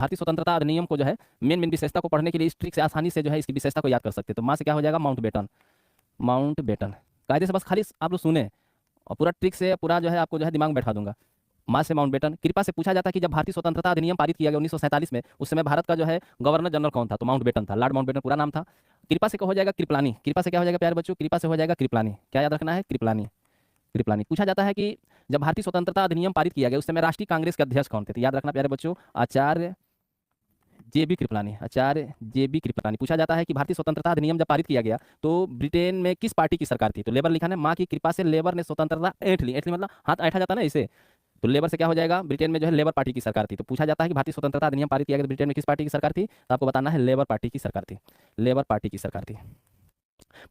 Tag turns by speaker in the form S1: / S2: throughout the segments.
S1: भारतीय स्वतंत्रता अधिनियम को जो है मेन विशेषता को पढ़ने के लिए इस ट्रिक से आसानी से जो है इसकी विशेषता को याद कर सकते हैं। तो माँ से क्या हो जाएगा, माउंटबेटन। माउंटबेटन कायदे से बस खाली आप लोग सुने और पूरा ट्रिक से पूरा जो है आपको जो है दिमाग में बैठा दूंगा। माँ से माउंटबेटन। कृपा से पूछा जाता है कि जब भारतीय स्वतंत्रता अधिनियम पारित किया गया 1947 में, उस समय भारत का जो है गवर्नर जनरल कौन था, तो माउंटबेटन था, लॉर्ड माउंटबेटन पूरा नाम था। कृपा से क्या हो जाएगा, कृपलानी। कृपा से क्या हो जाएगा प्यारे बच्चों, कृपा से हो जाएगा कृपलानी। क्या याद रखना है, कृपलानी। कृपलानी। पूछा जाता है कि जब भारतीय स्वतंत्रता अधिनियम पारित किया गया उस समय राष्ट्रीय कांग्रेस के अध्यक्ष कौन थे, तो याद रखना प्यारे बच्चों, आचार्य जेबी कृपलानी। आचार्य जेबी कृपलानी। पूछा जाता है कि भारतीय स्वतंत्रता अधिनियम जब पारित किया गया तो ब्रिटेन में किस पार्टी की सरकार थी, तो लेबर लिखा है। माँ की कृपा से लेबर ने स्वतंत्रता ऐंठ ली। ऐंठ ली मतलब हाथ ऐठा जाता है ना इसे, तो लेबर से क्या हो जाएगा, ब्रिटेन में जो है लेबर पार्टी की सरकार थी। तो पूछा जाता है कि भारतीय स्वतंत्रता अधिनियम पारित किया गया तो ब्रिटेन में किस पार्टी की सरकार थी, तो आपको बताना है लेबर पार्टी की सरकार थी। लेबर पार्टी की सरकार थी।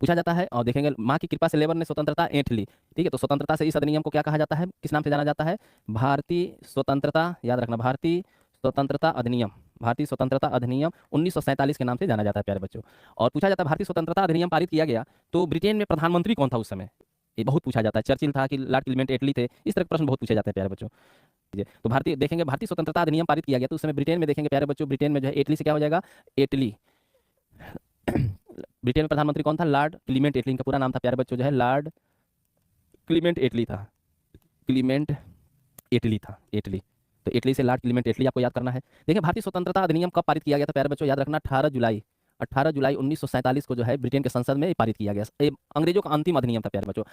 S1: पूछा जाता है और देखेंगे, माँ की कृपा से लेबर ने स्वतंत्रता ऐंठ ली। ठीक है, तो स्वतंत्रता से इस अधिनियम को क्या कहा जाता है, किस नाम से जाना जाता है, भारतीय स्वतंत्रता, याद रखना, भारतीय स्वतंत्रता अधिनियम। भारतीय स्वतंत्रता अधिनियम 1947 के नाम से जाना जाता है प्यारे बच्चों। और पूछा जाता है भारतीय स्वतंत्रता अधिनियम पारित किया गया तो ब्रिटेन में प्रधानमंत्री कौन था उस समय, ये बहुत पूछा जाता है। चर्चिल था कि लॉर्ड क्लीमेंट एटली थे, इस तरह के प्रश्न बहुत पूछे जाते हैं प्यारे बच्चों। ठीक है, तो भारतीय देखेंगे, भारतीय स्वतंत्रता अधिनियम पारित किया गया तो उस समय ब्रिटेन में देखेंगे प्यारे बच्चों, ब्रिटेन में जो है एटली से क्या हो जाएगा, एटली। ब्रिटेन में प्रधानमंत्री कौन था, लॉर्ड क्लीमेंट एटली। इनका पूरा नाम था प्यारे बच्चों जो है लॉर्ड क्लीमेंट एटली था। क्लीमेंट एटली था, एटली। तो इटली से लॉर्ड क्लीमेंट एटली आपको याद करना है। देखिए भारतीय स्वतंत्रता अधिनियम कब पारित किया गया था प्यारे बच्चों, याद रखना 18 जुलाई 1947 को जो है ब्रिटेन के संसद में पारित किया गया। अंग्रेजों का अंतिम अधिनियम था प्यारे बच्चों।